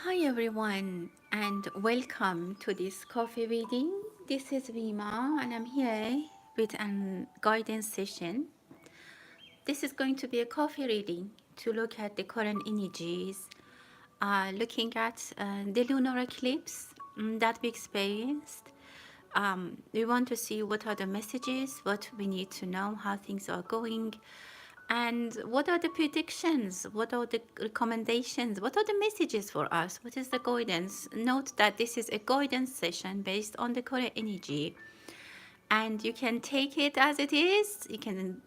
Hi everyone and welcome to this coffee reading. This is Reema and I'm here with a guidance session. This is going to be a coffee reading to look at the current energies, looking at the lunar eclipse that we experienced. We want to see what are the messages, what we need to know, how things are going, and what are the predictions, what are the recommendations, what are the messages for us, what is the guidance. Note that this is a guidance session based on the current energy, and you can take it as it is. You can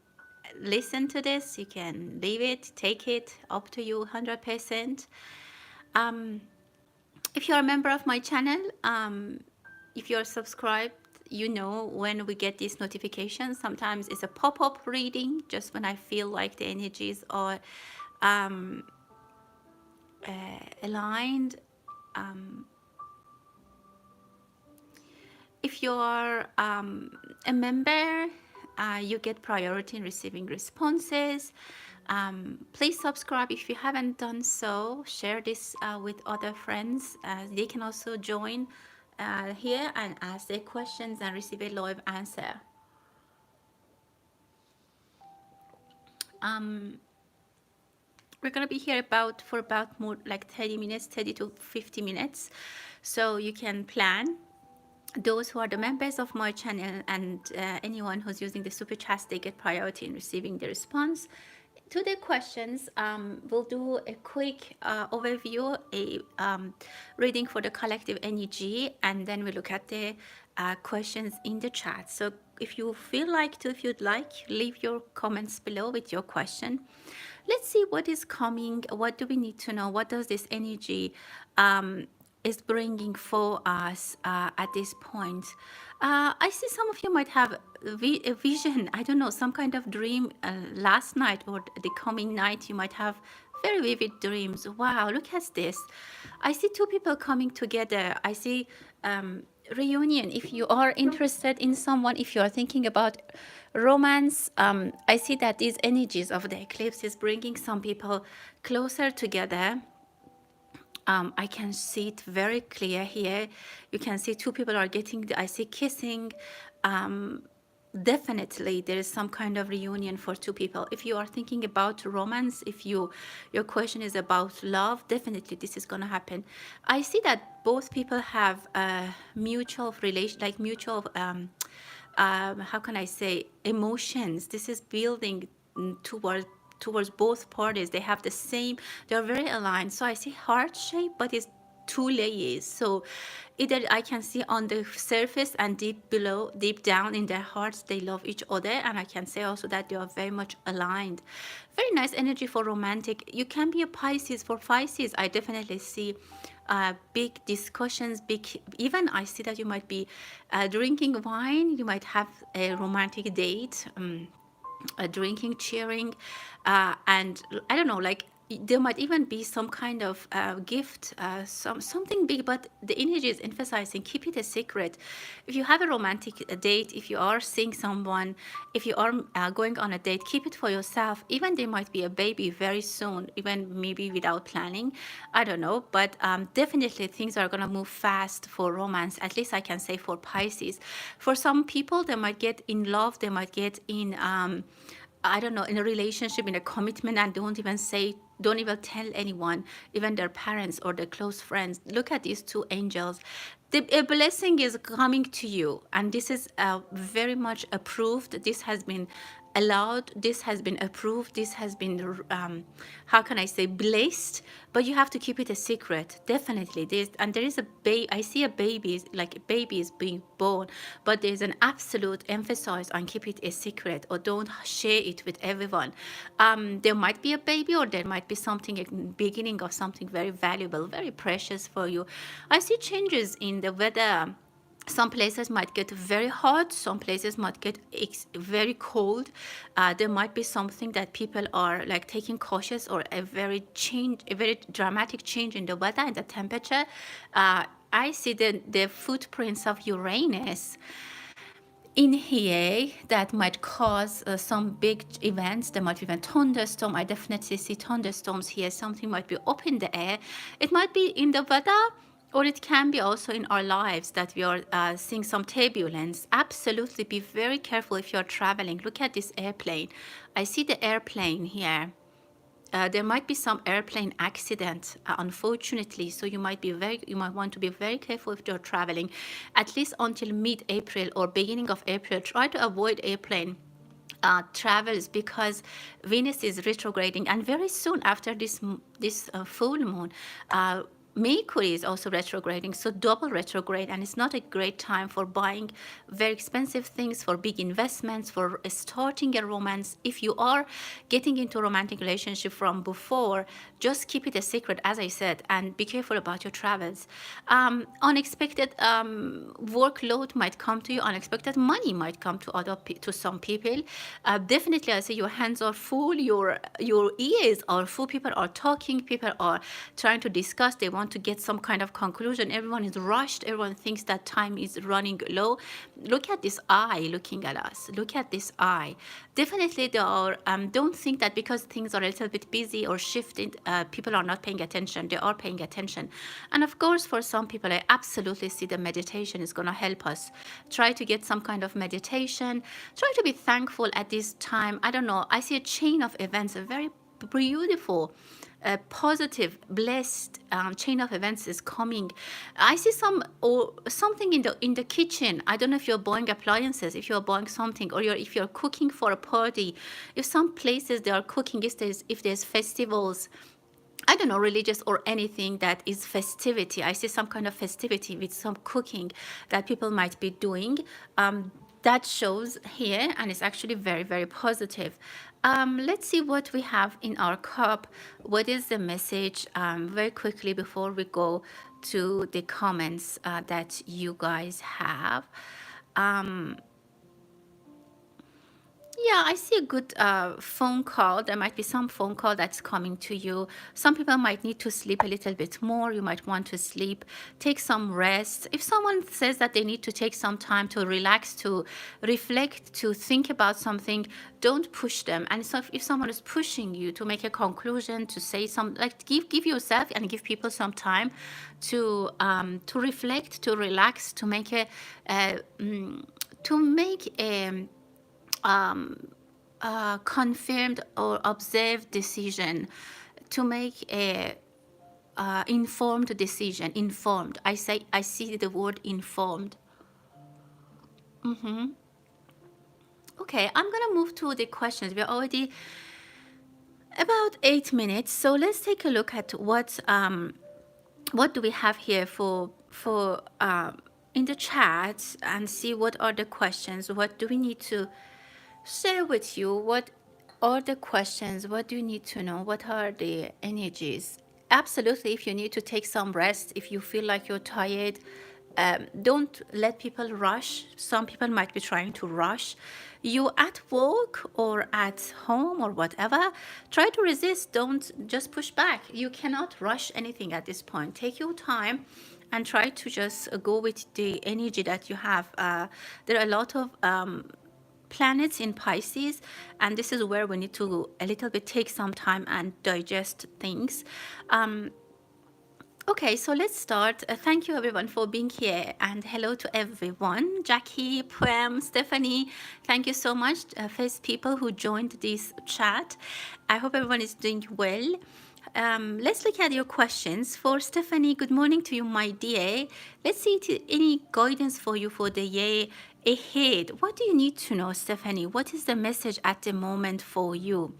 listen to this, you can leave it, take it, up to you 100%. um, if you're a member of my channel, if you're subscribed, you know when we get these notifications. Sometimes it's a pop-up reading just when I feel like the energies are um, aligned. Um, if you're a member, you get priority in receiving responses. Please subscribe if you haven't done so. Share this with other friends. They can also join here and ask their questions and receive a live answer. We're gonna be here for about more like 30 minutes, 30 to 50 minutes. So you can plan. Those who are the members of my channel and anyone who's using the super chat, they get priority in receiving the response to the questions. We'll do a quick overview, a reading for the collective energy, and then we look at the questions in the chat. So if you feel like to, if you'd like, leave your comments below with your question. Let's see what is coming. What do we need to know? What does this energy is bringing for us at this point? I see some of you might have a vision, I don't know, some kind of dream last night or the coming night. You might have very vivid dreams. Wow, look at this. I see two people coming together. I see reunion. If you are interested in someone, if you are thinking about romance, I see that these energies of the eclipse is bringing some people closer together. I can see it very clear here. You can see two people are getting, I see kissing. Definitely there is some kind of reunion for two people. If you are thinking about romance, if your question is about love, definitely this is going to happen. I see that both people have a mutual relation, like mutual how can I say, emotions. This is building towards both parties. They have the same, they're very aligned. So I see heart shape, but it's two layers. So either I can see on the surface and deep below, deep down in their hearts, they love each other. And I can say also that they are very much aligned. Very nice energy for romantic. You can be a Pisces. For Pisces, I definitely see big discussions, big, even I see that you might be drinking wine, you might have a romantic date, drinking, cheering, and I don't know, like there might even be some kind of gift, something big, but the energy is emphasizing keep it a secret. If you have a romantic date, if you are seeing someone, if you are going on a date, keep it for yourself. Even there might be a baby very soon, even maybe without planning, I don't know, but definitely things are gonna move fast for romance. At least I can say for Pisces. For some people, they might get in love, they might get in I don't know, in a relationship, in a commitment, and don't even tell anyone, even their parents or their close friends. Look at these two angels. A blessing is coming to you, and this is very much approved. This has been allowed, this has been approved, this has been how can I say, blessed, but you have to keep it a secret. Definitely there is a baby. I see a baby, like a baby is being born, but there's an absolute emphasis on keep it a secret or don't share it with everyone. There might be a baby, or there might be something, a beginning of something very valuable, very precious for you. I see changes in the weather. Some places might get very hot, some places might get very cold. There might be something that people are like taking cautious, or a very dramatic change in the weather and the temperature. I see the footprints of Uranus. in here that might cause some big events. There might be even thunderstorm. I definitely see thunderstorms here. Something might be up in the air. It might be in the weather, or it can be also in our lives that we are seeing some turbulence. Absolutely be very careful if you're traveling. Look at this airplane. I see the airplane here. There might be some airplane accident, unfortunately. So you might want to be very careful if you're traveling, at least until mid-April or beginning of April. Try to avoid airplane travels because Venus is retrograding, and very soon after this full moon, Mercury is also retrograding, so double retrograde, and it's not a great time for buying very expensive things, for big investments, for starting a romance. If you are getting into a romantic relationship from before, just keep it a secret, as I said, and be careful about your travels. Unexpected workload might come to you. Unexpected money might come to some people. Definitely, I say your hands are full. Your ears are full. People are talking. People are trying to discuss. They want to get some kind of conclusion. Everyone is rushed. Everyone thinks that time is running low. Look at this eye looking at us. Look at this eye. Definitely, there are. Don't think that because things are a little bit busy or shifted, people are not paying attention. They are paying attention. And of course, for some people, I absolutely see the meditation is going to help us. Try to get some kind of meditation. Try to be thankful at this time. I don't know. I see a chain of events, a very beautiful, positive, blessed chain of events is coming. I see something in the kitchen. I don't know if you're buying appliances, if you're buying something, or if you're cooking for a party. If some places they are cooking, if there's festivals, I don't know, religious or anything that is festivity. I see some kind of festivity with some cooking that people might be doing. That shows here, and it's actually very, very positive. Let's see what we have in our cup. What is the message? Very quickly before we go to the comments that you guys have. Um, Yeah, I see a good phone call. There might be some phone call that's coming to you. Some people might need to sleep a little bit more. You might want to sleep, take some rest. If someone says that they need to take some time to relax, to reflect, to think about something, don't push them. And so if someone is pushing you to make a conclusion, to say some, like give yourself and give people some time to reflect, to relax, to make a confirmed or observed decision, to make a informed decision. Informed. I see the word informed. Okay, I'm gonna move to the questions. We're already about 8 minutes, so let's take a look at what do we have here for in the chat, and see what are the questions. What do we need to share with you? What are the questions? What do you need to know? What are the energies? Absolutely, if you need to take some rest, if you feel like you're tired, don't let people rush. Some people might be trying to rush you at work or at home or whatever. Try to resist. Don't just push back. You cannot rush anything at this point. Take your time and try to just go with the energy that you have. There are a lot of planets in Pisces, and this is where we need to a little bit take some time and digest things. Okay, so let's start. Thank you everyone for being here, and hello to everyone. Jackie, Prem, Stephanie, thank you so much. First people who joined this chat. I hope everyone is doing well. Let's look at your questions. For Stephanie, good morning to you, my dear. Let's see any guidance for you for the year ahead. What do you need to know, Stephanie? What is the message at the moment for you?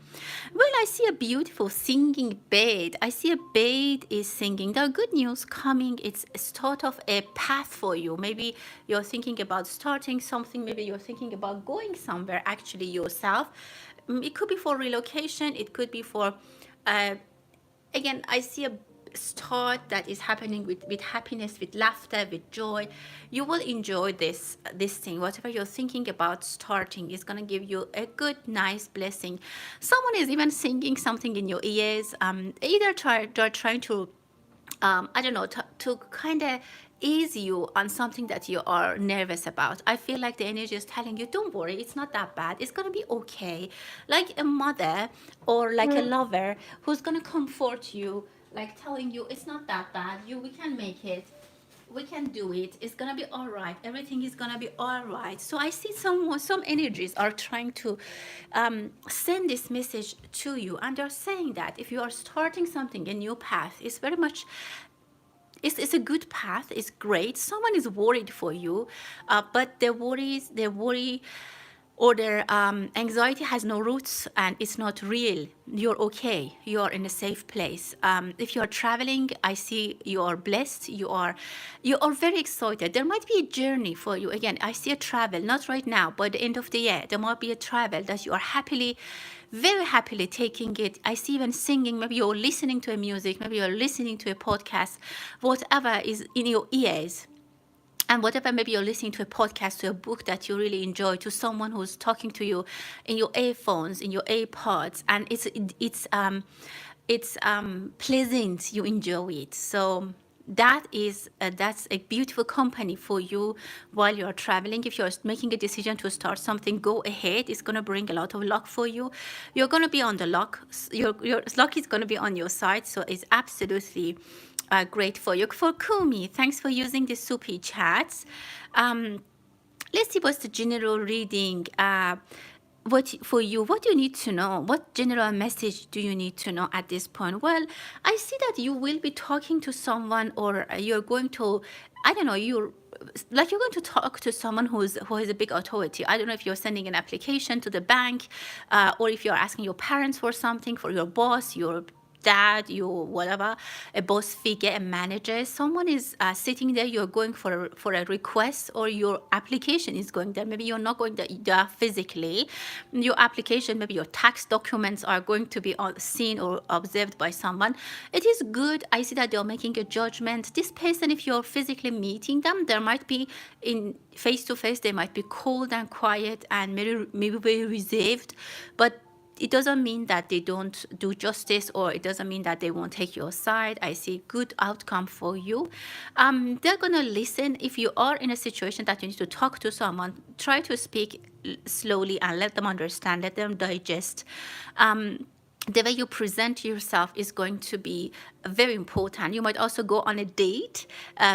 Well, I see a beautiful singing bird. I see a bird is singing. There are good news coming. It's a start of a path for you. Maybe you're thinking about starting something. Maybe you're thinking about going somewhere actually yourself. It could be for relocation. It could be for again, I see a start that is happening with happiness, with laughter, with joy. You will enjoy this thing. Whatever you're thinking about starting is going to give you a good, nice blessing. Someone is even singing something in your ears. Either they're trying to I don't know, to kind of ease you on something that you are nervous about. I feel like the energy is telling you, don't worry, it's not that bad. It's going to be okay. Like a mother or like a lover who's going to comfort you, like telling you, it's not that bad. We can make it. We can do it. It's gonna be all right. Everything is gonna be all right. So I see some energies are trying to send this message to you, and they're saying that if you are starting something, a new path, it's very much, it's a good path. It's great. Someone is worried for you, but their worry or their anxiety has no roots and it's not real. You're okay. You are in a safe place. If you are traveling, I see you are blessed. You are very excited. There might be a journey for you. Again, I see a travel, not right now, but at the end of the year, there might be a travel that you are happily, very happily taking it. I see even singing. Maybe you're listening to a music. Maybe you're listening to a podcast. Whatever is in your ears, and whatever, maybe you're listening to a podcast, to a book that you really enjoy, to someone who's talking to you in your earphones, in your AirPods, and it's pleasant, you enjoy it. So that's a beautiful company for you while you're traveling. If you're making a decision to start something, go ahead. It's going to bring a lot of luck for you. You're going to be on the luck. Your luck is going to be on your side. So it's absolutely great for you. For Kumi, thanks for using the Soupy chats. Let's see what's the general reading. What for you? What do you need to know? What general message do you need to know at this point? Well, I see that you will be talking to someone, or you're going to, I don't know, you're going to talk to someone who has a big authority. I don't know if you're sending an application to the bank, or if you're asking your parents for something, for your boss, your dad, your whatever, a boss figure, a manager. Someone is sitting there. You're going for a request, or your application is going there. Maybe you're not going there physically. Your application, maybe your tax documents are going to be seen or observed by someone. It is good. I see that they're making a judgment. This person, if you're physically meeting them, there might be in face to face, they might be cold and quiet and maybe very reserved, but it doesn't mean that they don't do justice, or it doesn't mean that they won't take your side. I see good outcome for you. They're going to listen. If you are in a situation that you need to talk to someone, try to speak slowly and let them understand, let them digest. The way you present yourself is going to be very important. You might also go on a date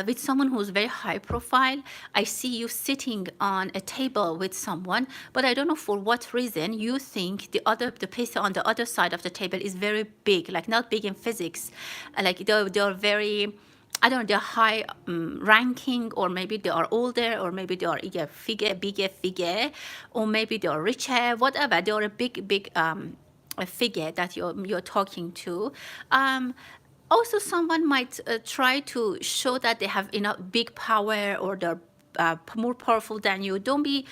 with someone who's very high profile. I see you sitting on a table with someone, but I don't know for what reason you think the person on the other side of the table is very big, like not big in physics, like they're very, I don't know, they're high ranking, or maybe they are older, or maybe they are bigger figure, or maybe they are richer, whatever. They are a big a figure that you're talking to. Also, someone might try to show that they have enough big power, or they're more powerful than you. Don't be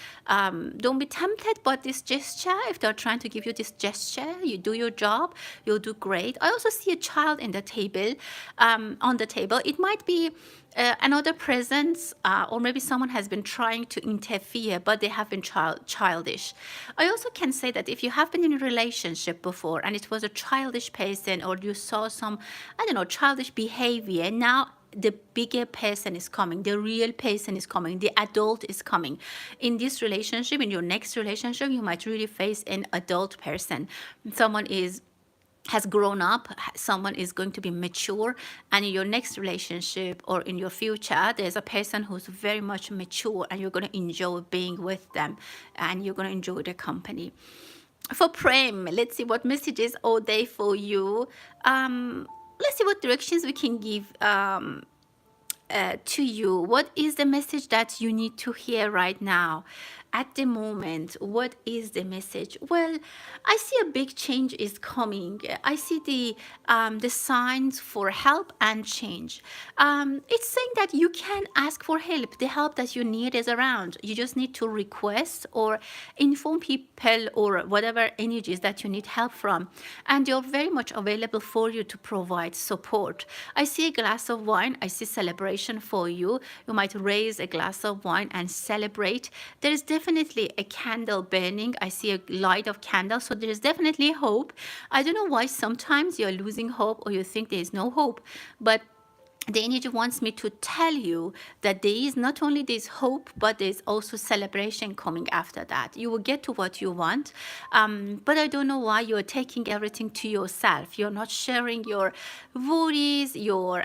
tempted by this gesture. If they're trying to give you this gesture, you do your job, you'll do great. I also see a child in the table, on the table. It might be another presence, or maybe someone has been trying to interfere, but they have been childish. I also can say that if you have been in a relationship before and it was a childish person, or you saw some, I don't know, childish behavior, now the bigger person is coming, the real person is coming, the adult is coming. In this relationship, in your next relationship, you might really face an adult person. Someone has grown up, someone is going to be mature, and in your next relationship or in your future, there's a person who's very much mature, and you're going to enjoy being with them, and you're going to enjoy their company. For Prem, let's see what messages all day for you. Let's see what directions we can give to you. What is the message that you need to hear right now? At the moment, what is the message? Well, I see a big change is coming. I see the signs for help and change. It's saying that you can ask for help. The help that you need is around. You just need to request or inform people, or whatever energies that you need help from, and they're very much available for you to provide support. I see a glass of wine. I see celebration for you. You might raise a glass of wine and celebrate. There is definitely a candle burning. I see a light of candle, so there is definitely hope. I don't know why sometimes you're losing hope, or you think there is no hope, but the energy wants me to tell you that there is not only this hope, but there's also celebration coming after that. You will get to what you want, but I don't know why you're taking everything to yourself. You're not sharing your worries, your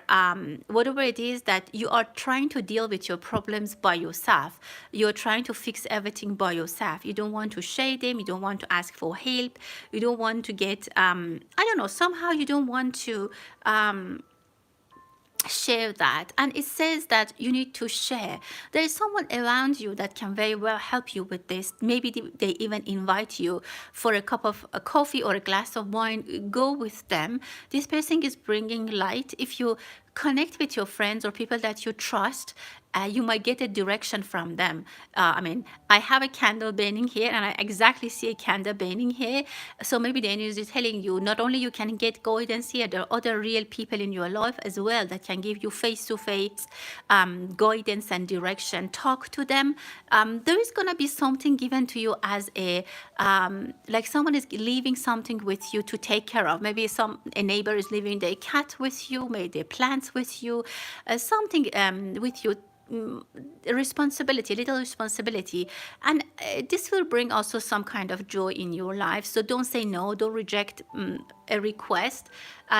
whatever it is that you are trying to deal with your problems by yourself. You're trying to fix everything by yourself. You don't want to share them. You don't want to ask for help. You don't want to get I don't know. Somehow you don't want to share that. And it says that you need to share. There is someone around you that can very well help you with this. Maybe they even invite you for a cup of a coffee or a glass of wine. Go with them. This person is bringing light. If you connect with your friends or people that you trust, you might get a direction from them. I mean, I have a candle burning here, and I exactly see a candle burning here. So maybe the energy is telling you not only you can get guidance here, there are other real people in your life as well that can give you face-to-face guidance and direction. Talk to them. There is gonna be something given to you as a like someone is leaving something with you to take care of. Maybe a neighbor is leaving their cat with you, maybe their plants with you, something with you. Responsibility, little responsibility, and this will bring also some kind of joy in your life. So don't say no, don't reject a request.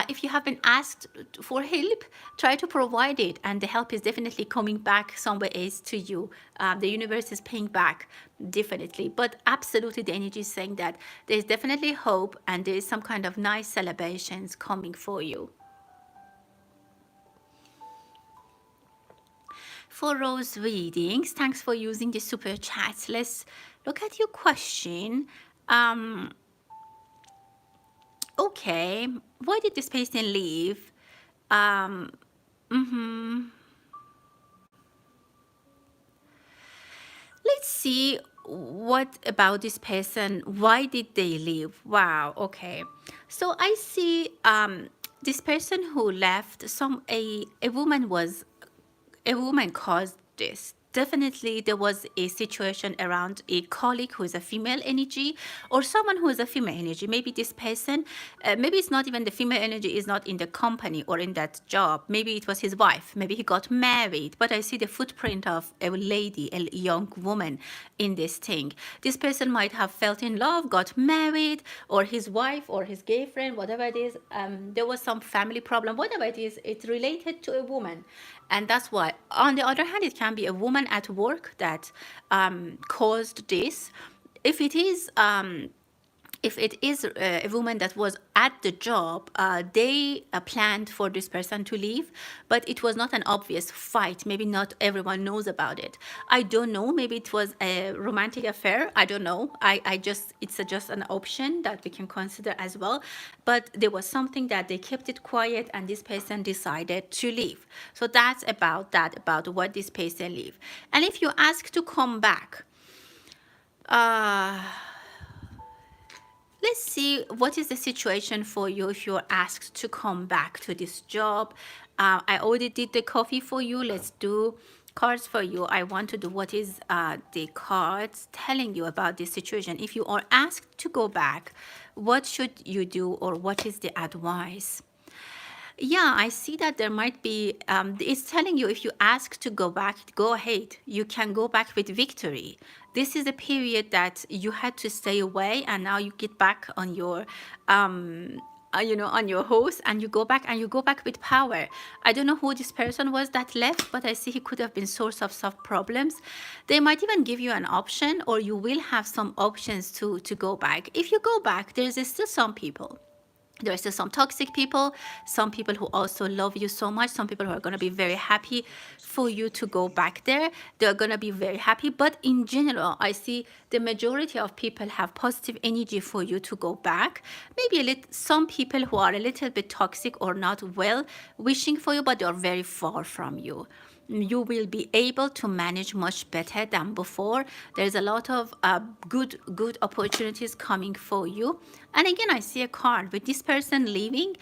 If you have been asked for help, try to provide it, and the help is definitely coming back somewhere else to you. The universe is paying back, definitely. But absolutely the energy is saying that there's definitely hope, and there is some kind of nice celebrations coming for you. For Rose readings, thanks for using the super chats. Let's look at your question. Okay, why did this person leave? Let's see what about this person. Why did they leave? Wow. Okay, so I see this person who left. A woman caused this. Definitely there was a situation around a colleague who is a female energy, or someone who is a female energy. Maybe this person, maybe it's not even the female energy is not in the company or in that job. Maybe it was his wife. Maybe he got married. But I see the footprint of a lady, a young woman in this thing. This person might have felt in love, got married, or his wife or his gay friend, whatever it is. There was some family problem, whatever it is. It's related to a woman. And that's why. On the other hand, it can be a woman at work that caused this. If it is a woman that was at the job, they planned for this person to leave, but it was not an obvious fight. Maybe not everyone knows about it. I don't know. Maybe it was a romantic affair. I don't know. It's just an option that we can consider as well. But there was something that they kept it quiet, and this person decided to leave. So that's about what this person leave. And if you ask to come back, let's see what is the situation for you if you're asked to come back to this job. I already did the coffee for you. Let's do cards for you. I want to do what is the cards telling you about this situation. If you are asked to go back, what should you do, or what is the advice? Yeah, I see that there might be, it's telling you if you ask to go back, go ahead. You can go back with victory. This is a period that you had to stay away, and now you get back on your, on your horse, and you go back with power. I don't know who this person was that left, but I see he could have been source of some problems. They might even give you an option, or you will have some options to go back. If you go back, there's still some people. There's still some toxic people, some people who also love you so much, some people who are going to be very happy for you to go back there. They're going to be very happy. But in general, I see the majority of people have positive energy for you to go back. Maybe some people who are a little bit toxic or not well wishing for you, but they're very far from you. You will be able to manage much better than before. There's a lot of good opportunities coming for you. And again, I see a card with this person leaving.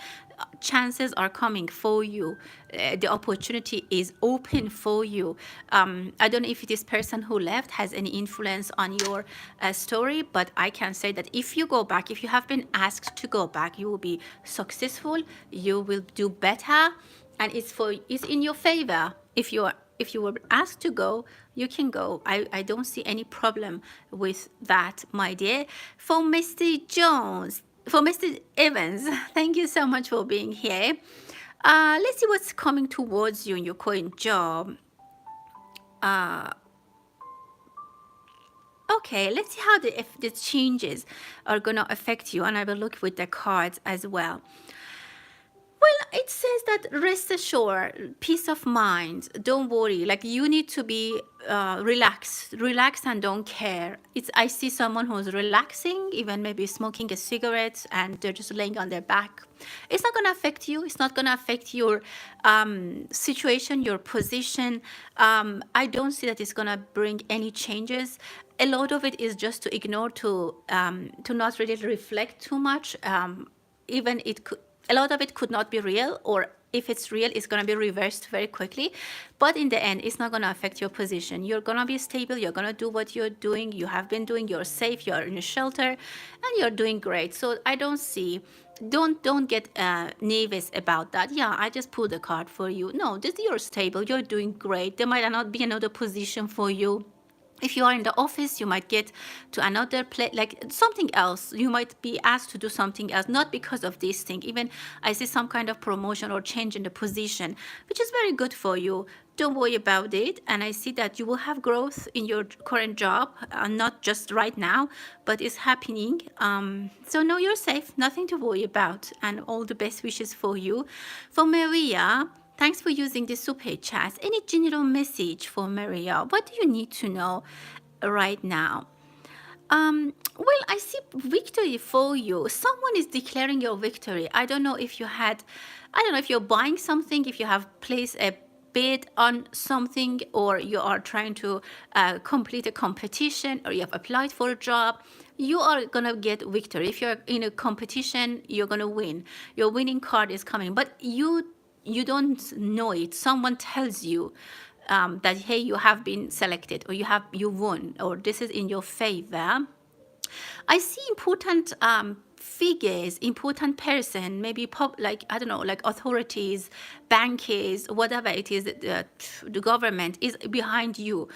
Chances are coming for you. The opportunity is open for you. I don't know if this person who left has any influence on your story, but I can say that if you go back, if you have been asked to go back, you will be successful. You will do better. and it's in your favor. If you were asked to go, you can go. I don't see any problem with that, my dear. For Mr. Jones, for Mr. Evans, thank you so much for being here. Let's see what's coming towards you in your current job. Okay, let's see how if the changes are gonna affect you, and I will look with the cards as well. Well, it says that rest assured, peace of mind. Don't worry. Like you need to be relaxed and don't care. I see someone who's relaxing, even maybe smoking a cigarette, and they're just laying on their back. It's not gonna affect you. It's not gonna affect your situation, your position. I don't see that it's gonna bring any changes. A lot of it is just to ignore, to not really reflect too much. Even it could, a lot of it could not be real, or if it's real, it's going to be reversed very quickly. But in the end, it's not going to affect your position. You're going to be stable. You're going to do what you're doing. You have been doing. You're safe. You're in a shelter, and you're doing great. So I don't see. Don't get nervous about that. Yeah, I just pulled a card for you. No, you're stable. You're doing great. There might not be another position for you. If you are in the office, you might get to another place, like something else. You might be asked to do something else, not because of this thing. Even I see some kind of promotion or change in the position, which is very good for you. Don't worry about it. And I see that you will have growth in your current job, not just right now, but it's happening. So no, you're safe. Nothing to worry about. And all the best wishes for you. For Maria, thanks for using the super chats. Any general message for Maria? What do you need to know right now? Well, I see victory for you. Someone is declaring your victory. I don't know if you're buying something, if you have placed a bid on something, or you are trying to complete a competition, or you have applied for a job. You are gonna get victory. If you're in a competition, you're gonna win. Your winning card is coming, but you don't know it. Someone tells you that, hey, you have been selected, or you won, or this is in your favor. I see important figures, important person, maybe like I don't know, like authorities, bankers, whatever it is, the government is behind you,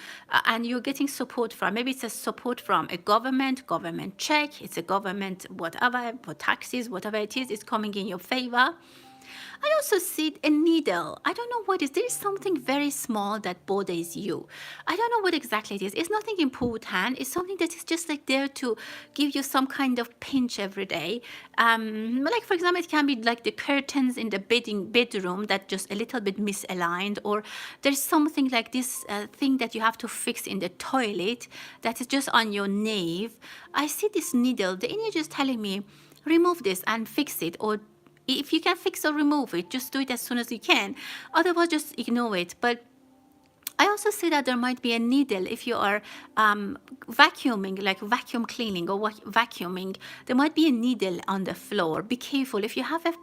and you're getting support from. Maybe it's a support from a government check. It's a government whatever, for taxes, whatever it is, it's coming in your favor. I also see a needle. I don't know what it is. There is something very small that bothers you. I don't know what exactly it is. It's nothing important. It's something that is just like there to give you some kind of pinch every day. Like for example, it can be like the curtains in the bedroom that just a little bit misaligned, or there's something like this thing that you have to fix in the toilet that is just on your nerve. I see this needle. The energy is telling me, remove this and fix it, or if you can fix or remove it, just do it as soon as you can. Otherwise, just ignore it. But I also see that there might be a needle if you are vacuuming, like vacuum cleaning or vacuuming. There might be a needle on the floor. Be careful. If you have a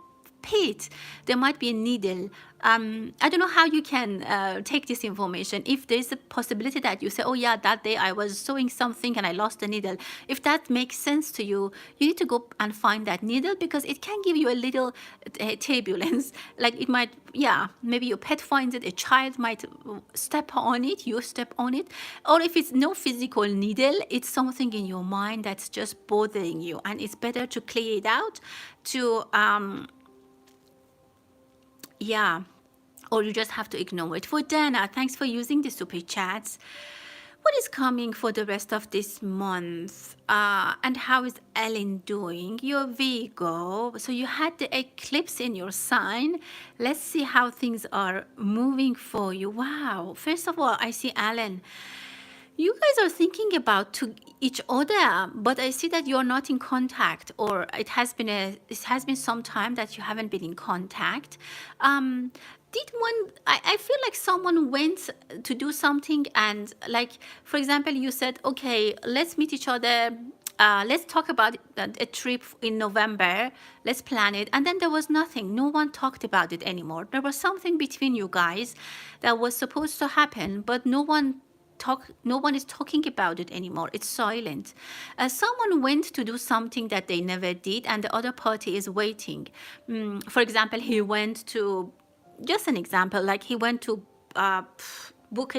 pit, there might be a needle. I don't know how you can take this information. If there's a possibility that you say, oh yeah, that day I was sewing something and I lost the needle. If that makes sense to you, you need to go and find that needle, because it can give you a little turbulence. Like it might, yeah, maybe your pet finds it, a child might step on it, you step on it. Or if it's no physical needle, it's something in your mind that's just bothering you, and it's better to clear it out, to yeah, or you just have to ignore it. For Dana, thanks for using the super chats. What is coming for the rest of this month? And how is Ellen doing? You're Virgo, so you had the eclipse in your sign. Let's see how things are moving for you. Wow. First of all, I see Ellen. You guys are thinking about to each other, but I see that you're not in contact, or it has been some time that you haven't been in contact. I feel like someone went to do something, and like, for example, you said, okay, let's meet each other. Let's talk about a trip in November. Let's plan it. And then there was nothing. No one talked about it anymore. There was something between you guys that was supposed to happen, but no one is talking about it anymore. It's silent. Someone went to do something that they never did, and the other party is waiting. For example, he went to just an example, like he went to book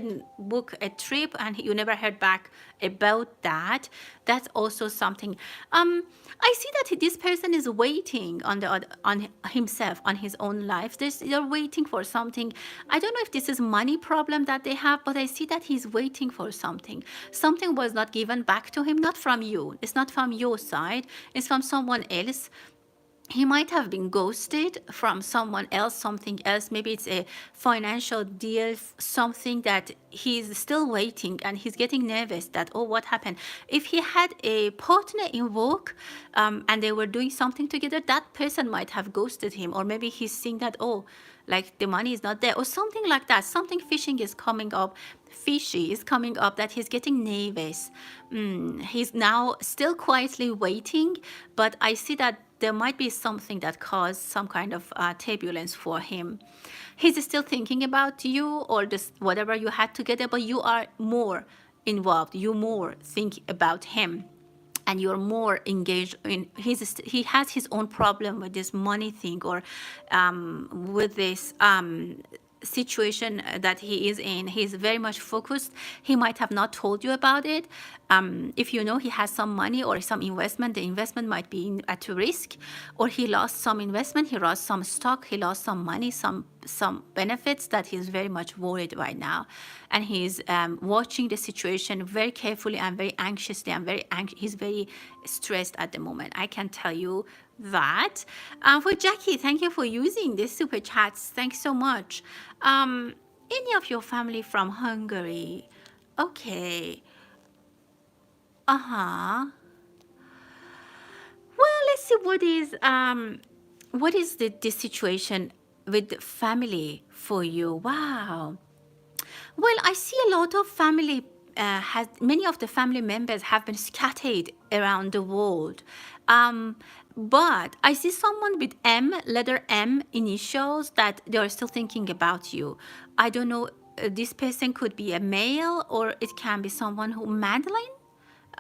a trip and you never heard back about that. That's also something. I see that this person is waiting on on himself, on his own life. They're waiting for something. I don't know if this is money problem that they have, but I see that he's waiting for something. Something was not given back to him, not from you. It's not from your side. It's from someone else. He might have been ghosted from someone else, something else. Maybe it's a financial deal, something that he's still waiting and he's getting nervous that, oh, what happened? If he had a partner in work and they were doing something together, that person might have ghosted him. Or maybe he's seeing that, oh, like the money is not there or something like that. Something fishy is coming up that he's getting nervous. He's now still quietly waiting, but I see that there might be something that caused some kind of turbulence for him. He's still thinking about you or just whatever you had together, but you are more involved. You more think about him and you're more engaged in he has his own problem with this money thing or with this situation that he is in. He's very much focused. He might have not told you about it. If you know he has some money or some investment, the investment might be at risk, or he lost some investment, he lost some stock, he lost some money, some benefits, that he's very much worried right now, and he's watching the situation very carefully and very anxiously and he's very stressed at the moment. I can tell you that. For Jackie, thank you for using this super chats. Thanks so much. Any of your family from Hungary? Okay. Uh-huh. Well, let's see what is the situation with the family for you. Wow. Well, I see a lot of family has many of the family members have been scattered around the world. But I see someone with M, letter M initials, that they are still thinking about you. I don't know, this person could be a male or it can be someone who, Madeline?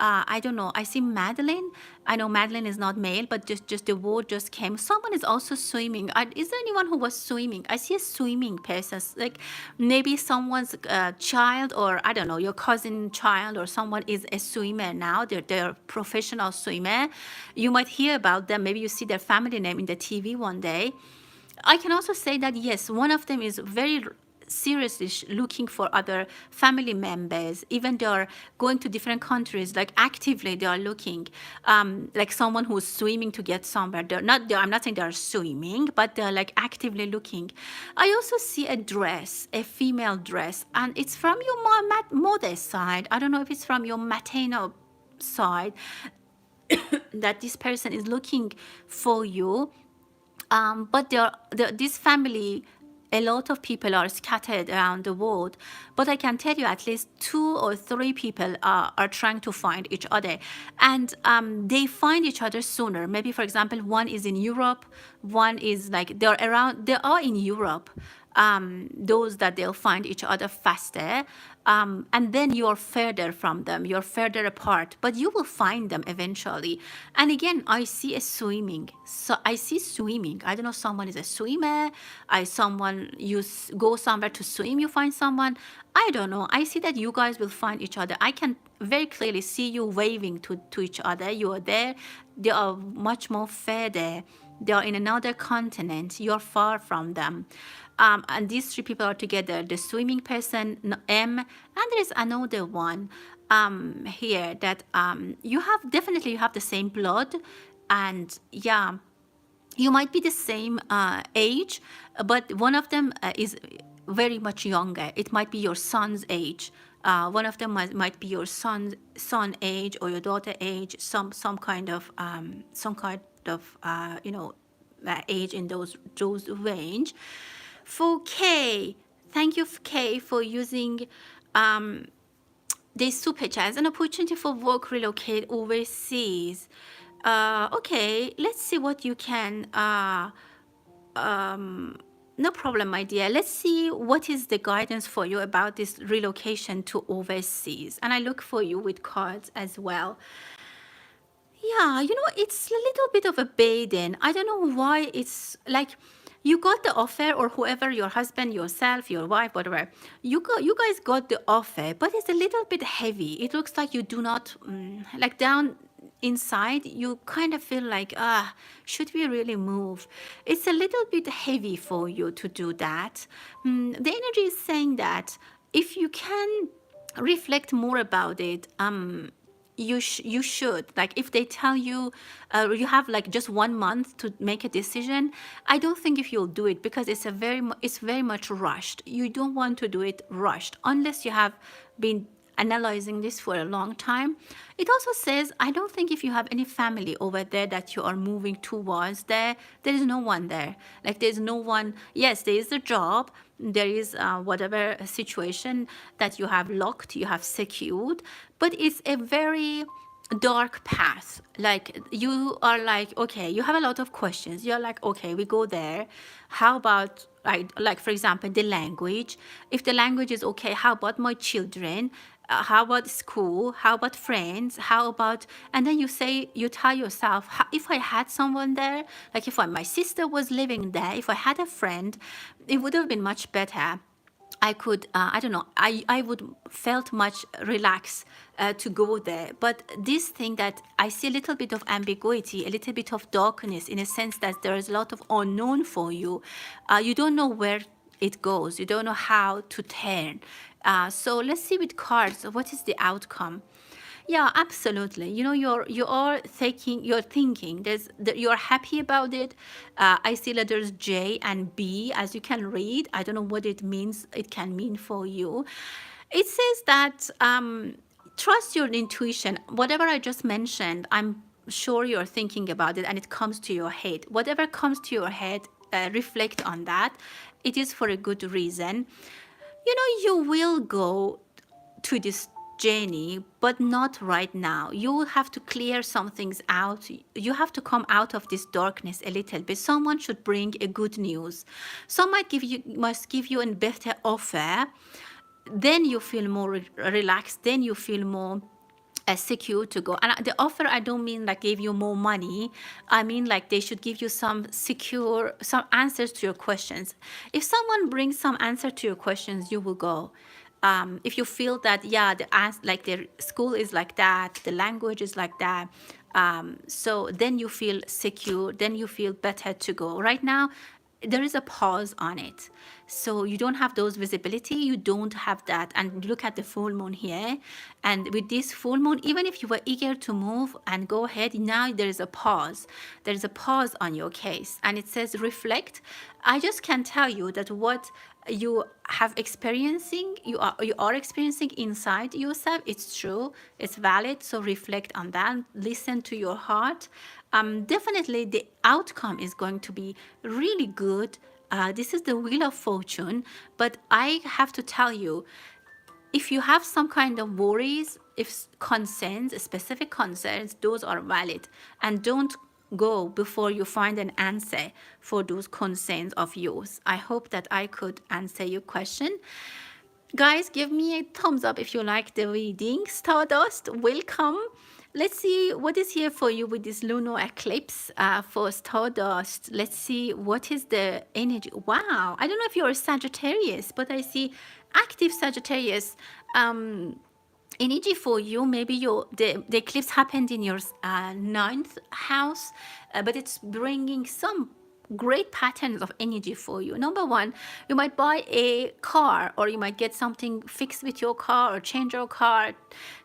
I don't know. I see Madeline. I know Madeline is not male, but just the word just came. Someone is also swimming. Is there anyone who was swimming? I see a swimming person, like maybe someone's child, or I don't know, your cousin child, or someone is a swimmer now. They're professional swimmer. You might hear about them. Maybe you see their family name in the TV one day. I can also say that yes, one of them is very seriously looking for other family members. Even they are going to different countries, like actively they are looking, like someone who's swimming to get somewhere. I'm not saying they're swimming, but they're like actively looking. I also see a dress, a female dress, and it's from your mother's side. I don't know if it's from your maternal side that this person is looking for you. But this family, a lot of people are scattered around the world, but I can tell you at least 2 or 3 people are trying to find each other, and they find each other sooner. Maybe, for example, one is in Europe, one is like they are in Europe, those that they'll find each other faster, and then you're further from them, you're further apart, but you will find them eventually. And again, I see a swimming. So I see swimming. I don't know, someone is a swimmer. Go somewhere to swim, you find someone. I don't know. I see that you guys will find each other. I can very clearly see you waving to each other. You are there. They are much more further. They are in another continent. You're far from them. And these 3 people are together. The swimming person, M, and there's another one here that you have the same blood, and yeah, you might be the same age, but one of them is very much younger. It might be your son's age. One of them might be your son age or your daughter age. Some kind of age in those range. For K, thank you, K, for using this super chat as an opportunity for work, relocate overseas. Okay, let's see what you can. No problem, my dear. Let's see what is the guidance for you about this relocation to overseas. And I look for you with cards as well. Yeah, it's a little bit of a burden. I don't know why it's like You got the offer, or whoever, your husband, yourself, your wife, whatever, you guys got the offer, but it's a little bit heavy. It looks like you do not like down inside you kind of feel like, should we really move? It's a little bit heavy for you to do that. The energy is saying that if you can reflect more about it, you should, like, if they tell you you have like just 1 month to make a decision, I don't think if you'll do it, because it's a it's very much rushed. You don't want to do it rushed unless you have been analyzing this for a long time. It also says, I don't think if you have any family over there that you are moving towards, there is no one there. Like, there's no one. Yes, there is a job, there is whatever situation that you have locked, you have secured, but it's a very dark path. Like, you are like, okay, you have a lot of questions. You're like, okay, we go there. How about, like for example, the language? If the language is okay, how about my children? How about school? How about friends? How about, and then you say, you tell yourself, if I had someone there, like if my sister was living there, if I had a friend, it would have been much better. I could, I don't know, I would felt much relaxed to go there. But this thing that I see a little bit of ambiguity, a little bit of darkness, in a sense that there is a lot of unknown for you. You don't know where it goes. You don't know how to turn. So let's see with cards, what is the outcome? Yeah, absolutely. You know, you're thinking. You're happy about it. I see letters J and B, as you can read. I don't know what it means. It can mean for you. It says that trust your intuition. Whatever I just mentioned, I'm sure you're thinking about it, and it comes to your head. Whatever comes to your head, reflect on that. It is for a good reason. You know, you will go to this journey, but not right now. You will have to clear some things out. You have to come out of this darkness a little bit. Someone should bring a good news. Some must give you a better offer. Then you feel more relaxed. Then you feel more secure to go. And the offer, I don't mean like give you more money. I mean like they should give you some answers to your questions. If someone brings some answer to your questions, you will go. If you feel that, yeah, like their school is like that, the language is like that, so then you feel secure, then you feel better to go. Right now, there is a pause on it. So you don't have those visibility, you don't have that. And look at the full moon here. And with this full moon, even if you were eager to move and go ahead, now there is a pause. There is a pause on your case. And it says reflect. I just can tell you that what you have experiencing, you are experiencing inside yourself, it's true, it's valid. So reflect on that, listen to your heart. Definitely the outcome is going to be really good. This is the Wheel of Fortune, but I have to tell you, if you have some kind of worries, if concerns, specific concerns, those are valid, and don't go before you find an answer for those concerns of yours. I hope that I could answer your question. Guys, give me a thumbs up if you like the reading. Stardust, welcome. Let's see what is here for you with this lunar eclipse for Stardust. Let's see what is the energy. Wow, I don't know if you're a Sagittarius, but I see active Sagittarius energy for you. Maybe the eclipse happened in your 9th house, but it's bringing some great patterns of energy for you. Number one, you might buy a car, or you might get something fixed with your car, or change your car,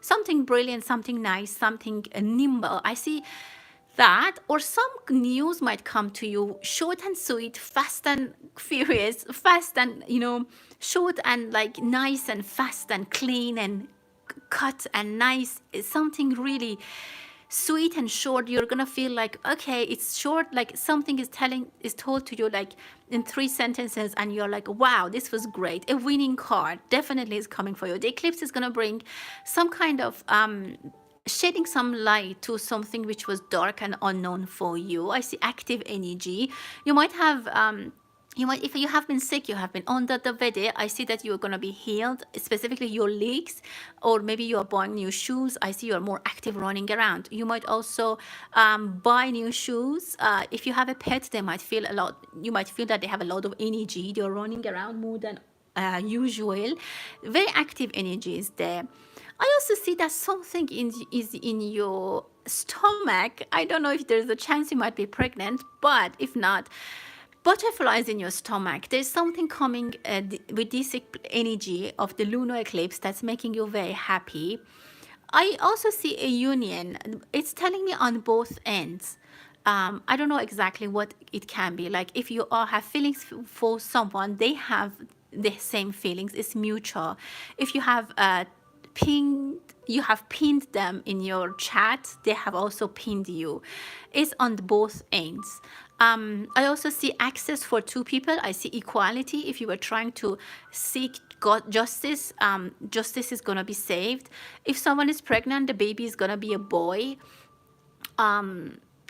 something brilliant, something nice, something nimble. I see that. Or some news might come to you, short and sweet, fast and furious, fast and, short and like nice and fast and clean and cut and nice. It's something really sweet and short. You're gonna feel like, okay, it's short, like something is told to you like in 3 sentences, and you're like, wow, this was great. A winning card definitely is coming for you. The eclipse is gonna bring some kind of shedding some light to something which was dark and unknown for you. I see active energy. You might have you might, if you have been sick, you have been under the weather, I see that you're going to be healed, specifically your legs, or maybe you are buying new shoes. I see you're more active running around. You might also buy new shoes. If you have a pet, they might feel a lot, you might feel that they have a lot of energy, they're running around more than usual. Very active energy is there. I also see that something is in your stomach. I don't know if there's a chance you might be pregnant, but if not, butterflies in your stomach. There's something coming with this energy of the lunar eclipse that's making you very happy. I also see a union. It's telling me on both ends. I don't know exactly what it can be. Like if you all have feelings for someone, they have the same feelings. It's mutual. If you have you have pinned them in your chat, they have also pinned you. It's on both ends. I also see access for two people. I see equality. If you were trying to seek God justice, justice is going to be saved. If someone is pregnant, the baby is going to be a boy.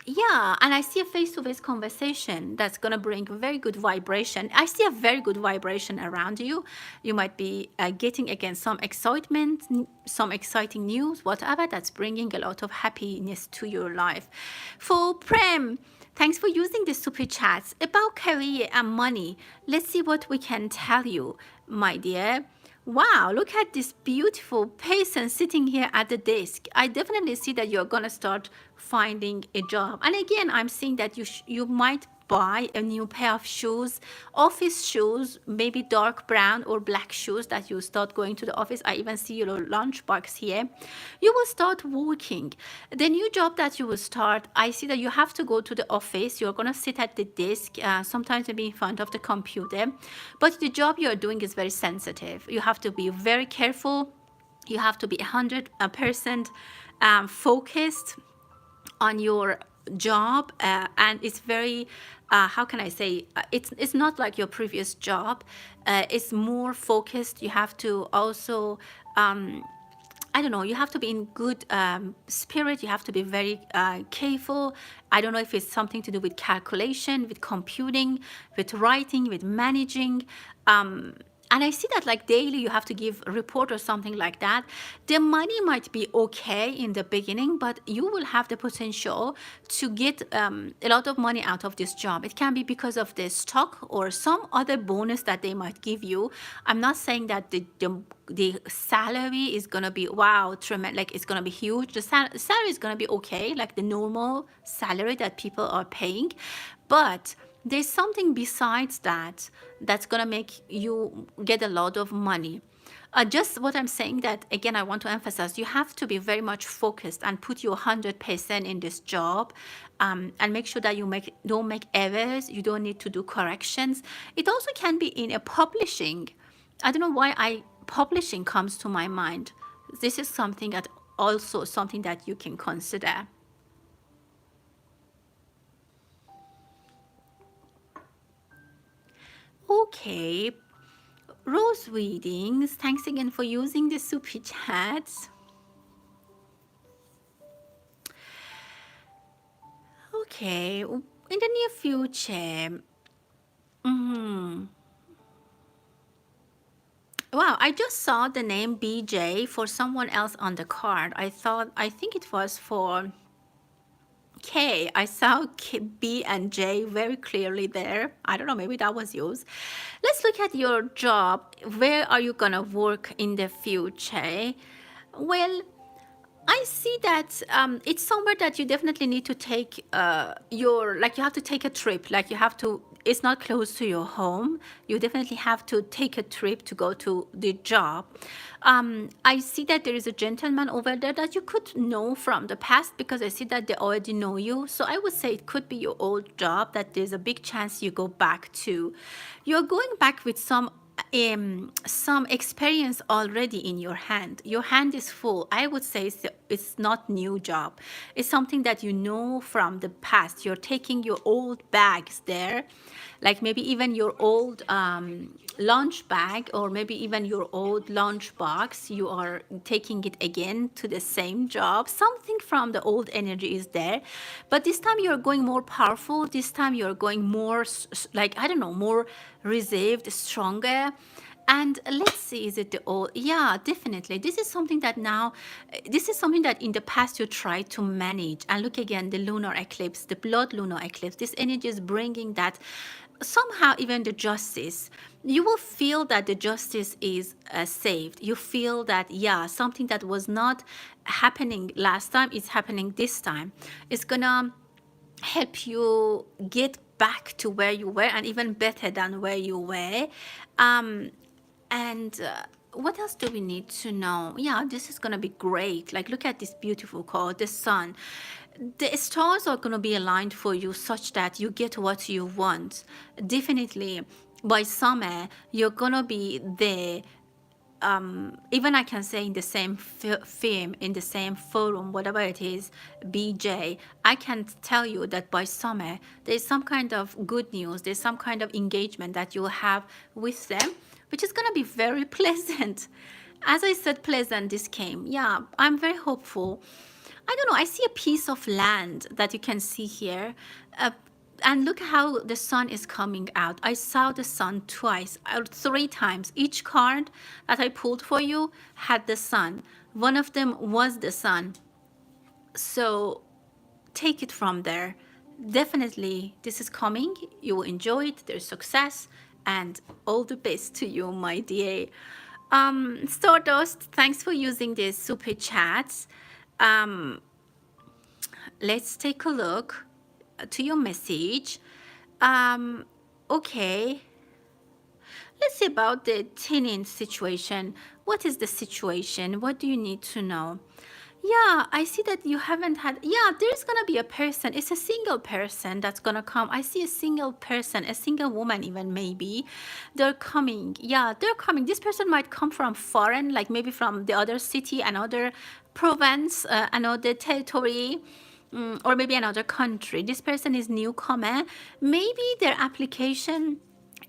Yeah, and I see a face-to-face conversation that's going to bring very good vibration. I see a very good vibration around you. You might be getting again some excitement, some exciting news, whatever, that's bringing a lot of happiness to your life. For Prem, thanks for using the super chats about career and money. Let's see what we can tell you, my dear. Wow, look at this beautiful person sitting here at the desk. I definitely see that you're gonna start finding a job. And again, I'm seeing that you might buy a new pair of shoes, office shoes, maybe dark brown or black shoes that you start going to the office. I even see your lunchbox here. You will start working. The new job that you will start, I see that you have to go to the office. You're going to sit at the desk, sometimes maybe in front of the computer. But the job you're doing is very sensitive. You have to be very careful. You have to be 100% focused on your job, and it's very how can I say, it's not like your previous job. It's more focused. You have to also I don't know, you have to be in good spirit. You have to be very careful. I don't know if it's something to do with calculation, with computing, with writing, with managing. And I see that like daily you have to give a report or something like that. The money might be okay in the beginning, but you will have the potential to get a lot of money out of this job. It can be because of the stock or some other bonus that they might give you. I'm not saying that the salary is gonna be wow, tremendous, like it's gonna be huge. The salary is gonna be okay, like the normal salary that people are paying, but there's something besides that that's gonna make you get a lot of money. Just what I'm saying, that again I want to emphasize, you have to be very much focused and put your 100% in this job, and make sure that you don't make errors. You don't need to do corrections. It also can be in a publishing. I don't know why publishing comes to my mind. This is something that also something that you can consider. Okay, Rose readings. Thanks again for using the super chats. Okay, in the near future. Wow, I just saw the name BJ for someone else on the card. I think it was for K. I saw B and J very clearly there. I don't know, maybe that was yours. Let's look at your job. Where are you gonna work in the future? Well, I see that it's somewhere that you definitely need to take like you have to take a trip. Like you have to, it's not close to your home. You definitely have to take a trip to go to the job. I see that there is a gentleman over there that you could know from the past, because I see that they already know you. So I would say it could be your old job that there's a big chance you go back to. You're going back with some experience already in your hand. Your hand is full. I would say it's not new job. It's something that you know from the past. You're taking your old bags there, like maybe even your old lunch bag, or maybe even your old lunch box, you are taking it again to the same job. Something from the old energy is there, but this time you're going more powerful. This time you're going more like, I don't know, more reserved, stronger. And let's see, is it the old? Yeah, definitely. This is something that now, this is something that in the past you tried to manage. And look again, the lunar eclipse, the blood lunar eclipse. This energy is bringing that somehow, even the justice. You will feel that the justice is saved. You feel that, yeah, something that was not happening last time is happening this time. It's gonna help you get back to where you were, and even better than where you were. Um, and what else do we need to know? Yeah, this is going to be great. Like, look at this beautiful card, the sun. The stars are going to be aligned for you such that you get what you want. Definitely, by summer, you're going to be there. Even I can say in the same film, in the same forum, whatever it is, BJ, I can tell you that by summer, there's some kind of good news, there's some kind of engagement that you'll have with them, which is going to be very pleasant. As I said, pleasant, this came. Yeah, I'm very hopeful. I don't know, I see a piece of land that you can see here. And look how the sun is coming out. I saw the sun twice, or 3 times. Each card that I pulled for you had the sun. One of them was the sun. So take it from there. Definitely, this is coming. You will enjoy it. There's success. And all the best to you, my dear. Stardust, thanks for using this super chats. Let's take a look to your message. Okay, let's see about the tenant situation. What is the situation? What do you need to know? Yeah, I see that you haven't had, yeah, there's gonna be a person. It's a single person that's gonna come. I see a single person, a single woman even, maybe. They're coming. Yeah, they're coming. This person might come from foreign, like maybe from the other city, another province, another territory, or maybe another country. This person is newcomer. Maybe their application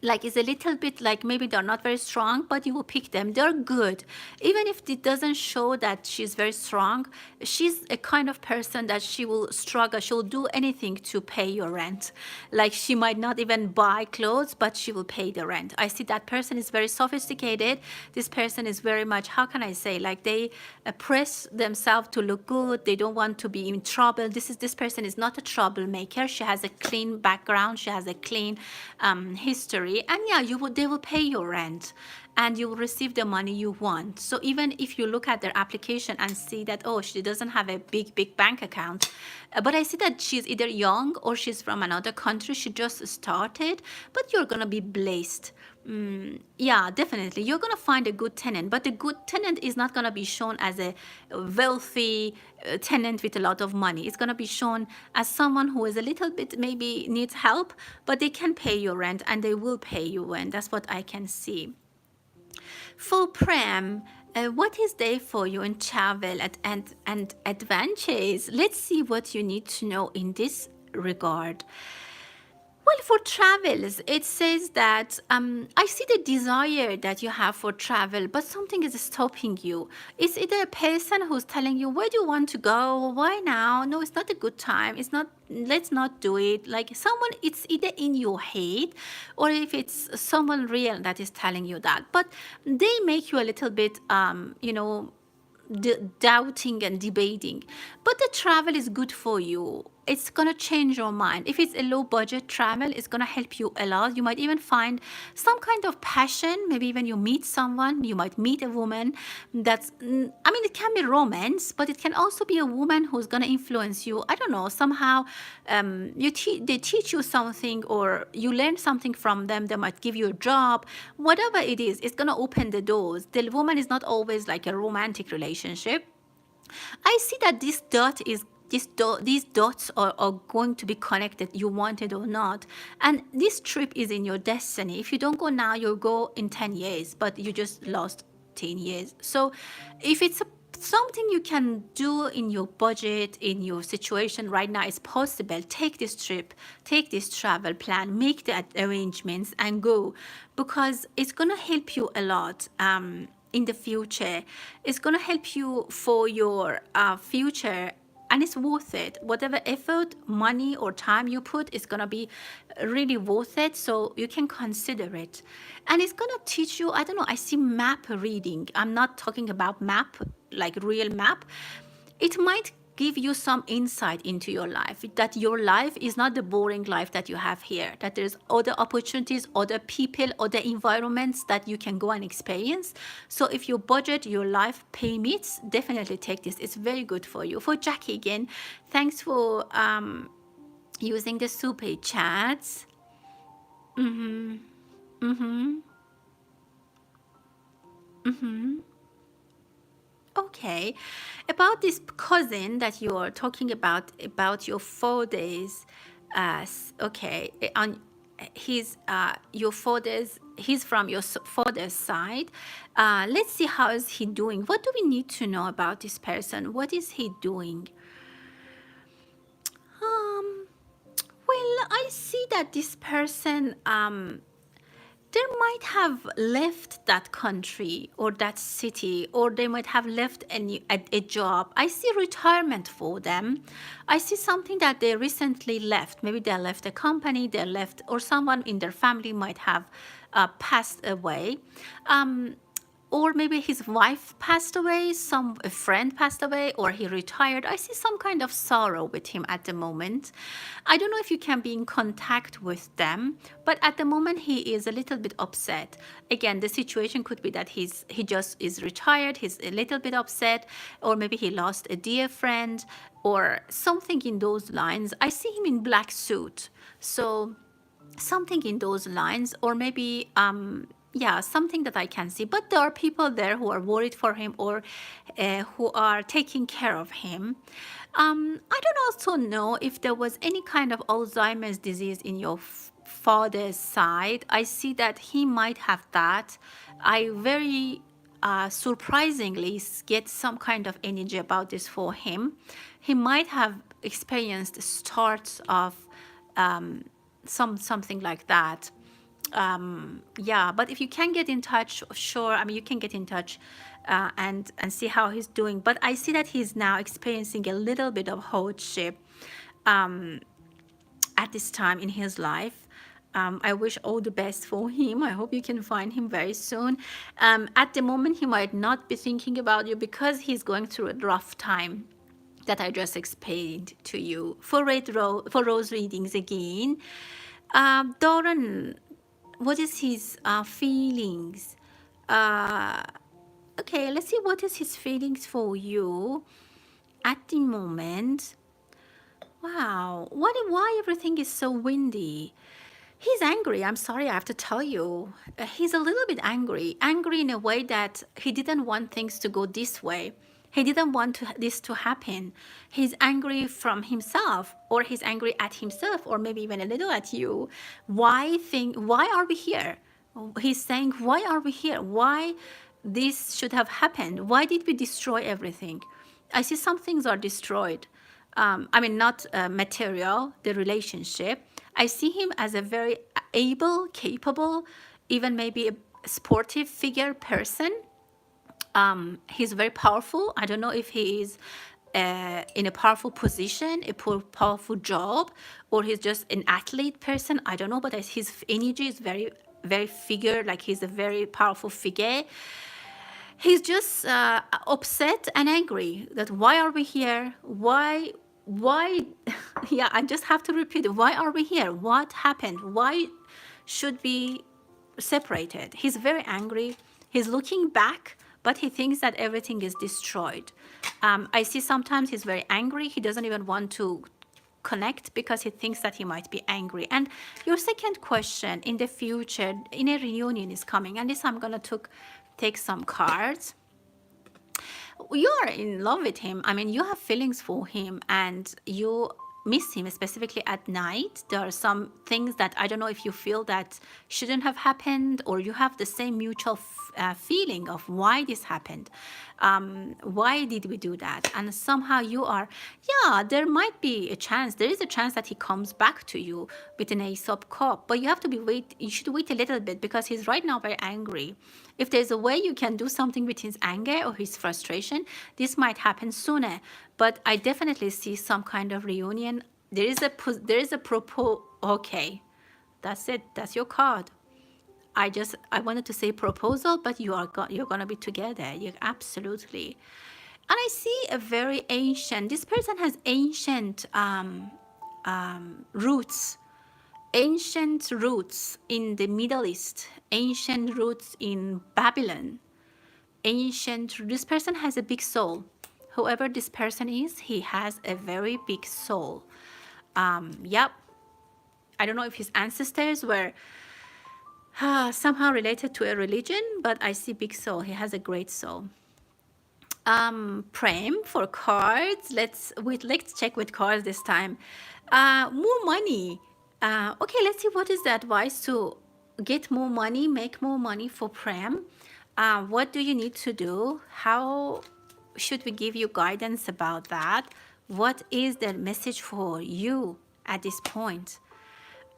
like is a little bit like, maybe they're not very strong, but you will pick them. They're good. Even if it doesn't show that she's very strong, she's a kind of person that she will struggle. She'll do anything to pay your rent. Like, she might not even buy clothes, but she will pay the rent. I see that person is very sophisticated. This person is very much, how can I say, like they press themselves to look good. They don't want to be in trouble. This person is not a troublemaker. She has a clean background. She has a clean history. And yeah, they will pay your rent, and you will receive the money you want. So even if you look at their application and see that, oh, she doesn't have a big bank account, but I see that she's either young or she's from another country. She just started, but you're gonna be blessed. Yeah, definitely. You're going to find a good tenant, but the good tenant is not going to be shown as a wealthy tenant with a lot of money. It's going to be shown as someone who is a little bit, maybe needs help, but they can pay your rent, and they will pay you rent. That's what I can see. For Prem, what is there for you in travel and adventures? Let's see what you need to know in this regard. Well, for travels, it says that I see the desire that you have for travel, but something is stopping you. It's either a person who's telling you, where do you want to go? Why now? No, it's not a good time. It's not, let's not do it. Like someone, it's either in your head, or if it's someone real that is telling you that. But they make you a little bit, doubting and debating. But the travel is good for you. It's going to change your mind. If it's a low budget travel, it's going to help you a lot. You might even find some kind of passion. Maybe even you meet someone. You might meet a woman that's, it can be romance, but it can also be a woman who's going to influence you. I don't know, somehow they teach you something, or you learn something from them. They might give you a job. Whatever it is, it's going to open the doors. The woman is not always like a romantic relationship. I see that this dot is these dots are going to be connected, you want it or not. And this trip is in your destiny. If you don't go now, you'll go in 10 years, but you just lost 10 years. So if it's something you can do in your budget, in your situation right now is possible. Take this trip, take this travel plan, make the arrangements and go, because it's going to help you a lot in the future. It's going to help you for your future, and it's worth it. Whatever effort, money or time you put is going to be really worth it, so you can consider it. And it's going to teach you, I don't know, I see map reading. I'm not talking about map like real map. It might give you some insight into your life, that your life is not the boring life that you have here, that there's other opportunities, other people, other environments that you can go and experience. So if your budget, your life permits, definitely take this. It's very good for you. For Jackie again, thanks for using the super chats. Okay, about this cousin that you are talking about your father's, okay, on his, your father's, he's from your father's side. Let's see how is he doing. What do we need to know about this person? What is he doing? Well, I see that this person, they might have left that country or that city, or they might have left a job. I see retirement for them. I see something that they recently left. Maybe they left a company, they left, or someone in their family might have passed away. Or maybe his wife passed away, a friend passed away, or he retired. I see some kind of sorrow with him at the moment. I don't know if you can be in contact with them, but at the moment he is a little bit upset. Again, the situation could be that he just is retired, he's a little bit upset, or maybe he lost a dear friend, or something in those lines. I see him in black suit, so something in those lines, or maybe yeah, something that I can see. But there are people there who are worried for him, or who are taking care of him. I don't also know if there was any kind of Alzheimer's disease in your father's side. I see that he might have that. I very surprisingly get some kind of energy about this for him. He might have experienced starts of something like that. Yeah, but if you can get in touch, sure, I mean, you can get in touch and see how he's doing. But I see that he's now experiencing a little bit of hardship at this time in his life. I wish all the best for him. I hope you can find him very soon. At the moment, he might not be thinking about you because he's going through a rough time that I just explained to you. For rose readings again, Doran, what is his feelings? Okay, let's see what is his feelings for you at the moment. Wow, why everything is so windy? He's angry. I'm sorry, I have to tell you. He's a little bit angry in a way that he didn't want things to go this way. He didn't want this to happen. He's angry from himself, or he's angry at himself, or maybe even a little at you. Why are we here? He's saying, why are we here? Why this should have happened? Why did we destroy everything? I see some things are destroyed. I mean, not material, the relationship. I see him as a very able, capable, even maybe a sportive figure person. He's very powerful. I don't know if he is in a powerful position, a powerful job, or he's just an athlete person. I don't know, but his energy is very, very figure, like he's a very powerful figure. He's just upset and angry that why are we here? Why, yeah, I just have to repeat it. Why are we here? What happened? Why should we separated? He's very angry. He's looking back, but he thinks that everything is destroyed. I see sometimes he's very angry. He doesn't even want to connect because he thinks that he might be angry. And your second question, in the future, in a reunion is coming. And this I'm going to take some cards. You are in love with him. I mean, you have feelings for him, and you miss him, specifically at night. There are some things that I don't know if you feel that shouldn't have happened, or you have the same mutual feeling of why this happened. Why did we do that? And somehow you are, yeah, there might be a chance, there is a chance that he comes back to you with an Ace of Cup, but you have to you should wait a little bit, because he's right now very angry. If there's a way you can do something with his anger or his frustration, this might happen sooner. But I definitely see some kind of reunion. There is a okay, that's it. That's your card. I wanted to say proposal, but you're gonna be together. You absolutely. And I see a very ancient. This person has ancient roots. Ancient roots in the Middle East. Ancient roots in Babylon. This person has a big soul. Whoever this person is, he has a very big soul. Yep. I don't know if his ancestors were somehow related to a religion, but I see big soul. He has a great soul. Prem for cards. Let's check with cards this time. More money. Okay, let's see what is the advice to get more money, make more money for Prem. What do you need to do? How should we give you guidance about that? What is the message for you at this point?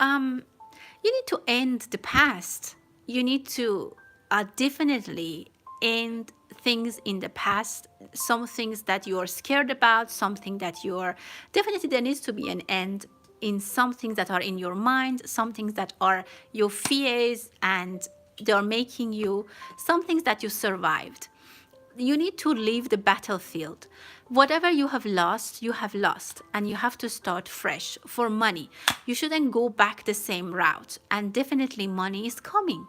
You need to end the past. You need to definitely end things in the past, some things that you're scared about, something that you're, definitely there needs to be an end in some things that are in your mind, some things that are your fears, and they're making you, some things that you survived. You need to leave the battlefield. Whatever you have lost, and you have to start fresh. For money, you shouldn't go back the same route, and definitely money is coming.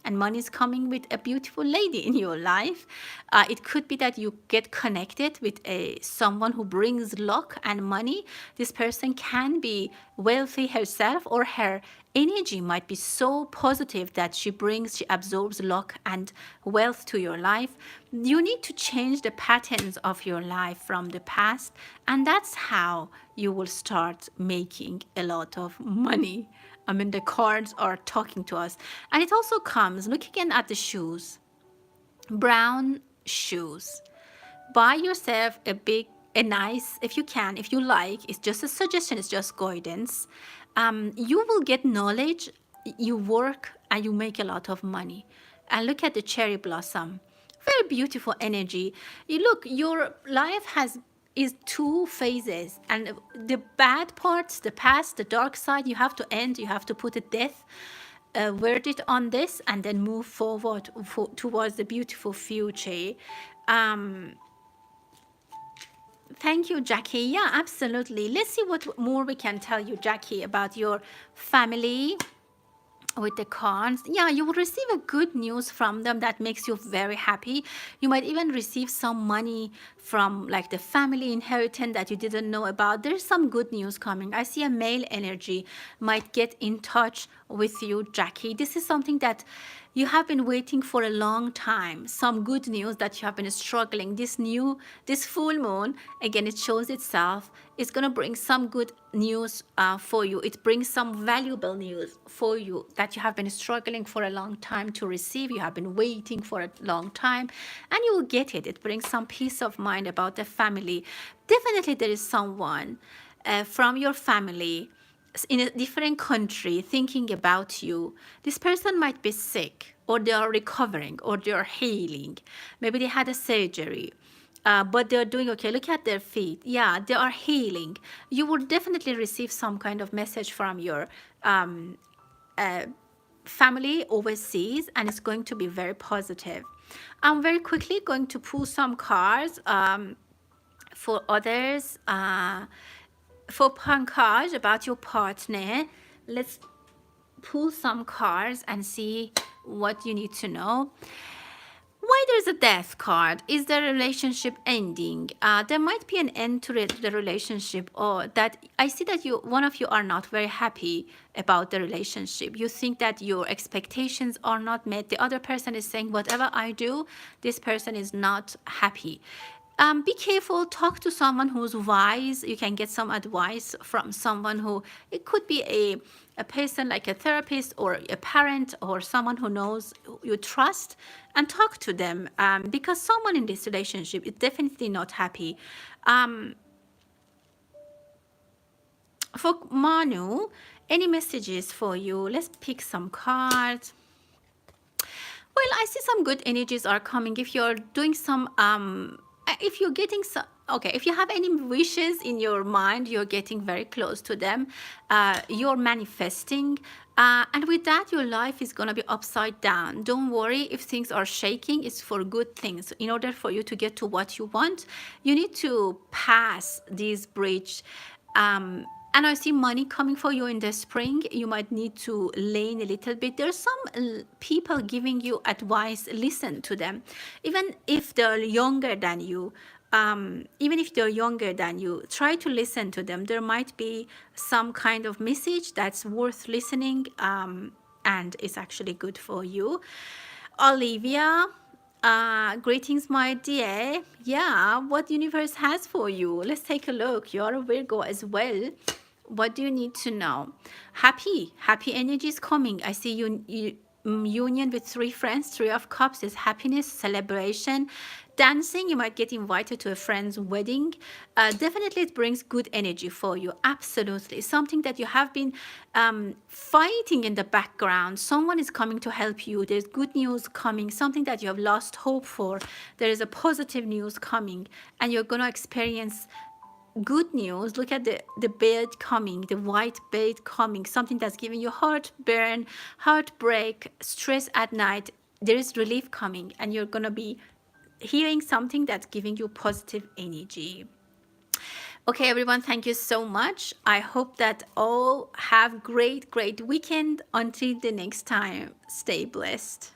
And money is coming with a beautiful lady in your life. It could be that you get connected with someone who brings luck and money. This person can be wealthy herself, or her energy might be so positive that she absorbs luck and wealth to your life. You need to change the patterns of your life from the past, and that's how you will start making a lot of money. I mean, the cards are talking to us. And it also comes, look again at the shoes. Brown shoes. Buy yourself a nice, if you can, if you like, it's just a suggestion, it's just guidance. You will get knowledge, you work, and you make a lot of money. And look at the cherry blossom. Very beautiful energy. You look, your life is two phases, and the bad parts, the past, the dark side, you have to end, you have to put a death verdict on this, and then move forward towards the beautiful future. Thank you, Jackie. Yeah, absolutely. Let's see what more we can tell you, Jackie, about your family with the cards. Yeah, you will receive a good news from them that makes you very happy. You might even receive some money from like the family inheritance that you didn't know about. There's some good news coming. I see a male energy might get in touch with you, Jackie. This is something that you have been waiting for a long time. Some good news that you have been struggling. This full moon, again, it shows itself. It's going to bring some good news for you. It brings some valuable news for you that you have been struggling for a long time to receive. You have been waiting for a long time, and you will get it. It brings some peace of mind about the family. Definitely there is someone from your family in a different country thinking about you. This person might be sick, or they are recovering, or they are healing. Maybe they had a surgery, but they're doing okay. Look at their feet. Yeah, they are healing. You will definitely receive some kind of message from your family overseas, and it's going to be very positive. I'm very quickly going to pull some cards for others. For Pankaj, about your partner, let's pull some cards and see what you need to know. Why there's a death card? Is the relationship ending? There might be an end to the relationship, or that I see that one of you are not very happy about the relationship. You think that your expectations are not met. The other person is saying, whatever I do, this person is not happy. Be careful, talk to someone who's wise. You can get some advice from someone who, it could be a person like a therapist or a parent or someone who knows, you trust, and talk to them, because someone in this relationship is definitely not happy. um, for Manu, any messages for you? Let's pick some cards. Well, I see some good energies are coming. If you're doing some, if you're getting some, okay, if you have any wishes in your mind, you're getting very close to them. You're manifesting. And with that, your life is going to be upside down. Don't worry if things are shaking, it's for good things. In order for you to get to what you want, you need to pass this bridge. And I see money coming for you in the spring. You might need to lean a little bit. There's some people giving you advice. Listen to them, even if they're younger than you. Even if they're younger than you, try to listen to them. There might be some kind of message that's worth listening, and it's actually good for you. Olivia, greetings, my dear. Yeah, what universe has for you? Let's take a look. You're a Virgo as well. What do you need to know? Happy energy is coming. I see union with three friends. Three of Cups is happiness, celebration, dancing. You might get invited to a friend's wedding. Definitely it brings good energy for you. Absolutely. Something that you have been fighting in the background. Someone is coming to help you. There's good news coming. Something that you have lost hope for. There is a positive news coming, and you're going to experience good news. Look at the bed coming, the white bed coming, something that's giving you heartburn, heartbreak, stress at night. There is relief coming, and you're going to be hearing something that's giving you positive energy. Okay, everyone, thank you so much. I hope that all have great weekend. Until the next time, stay blessed.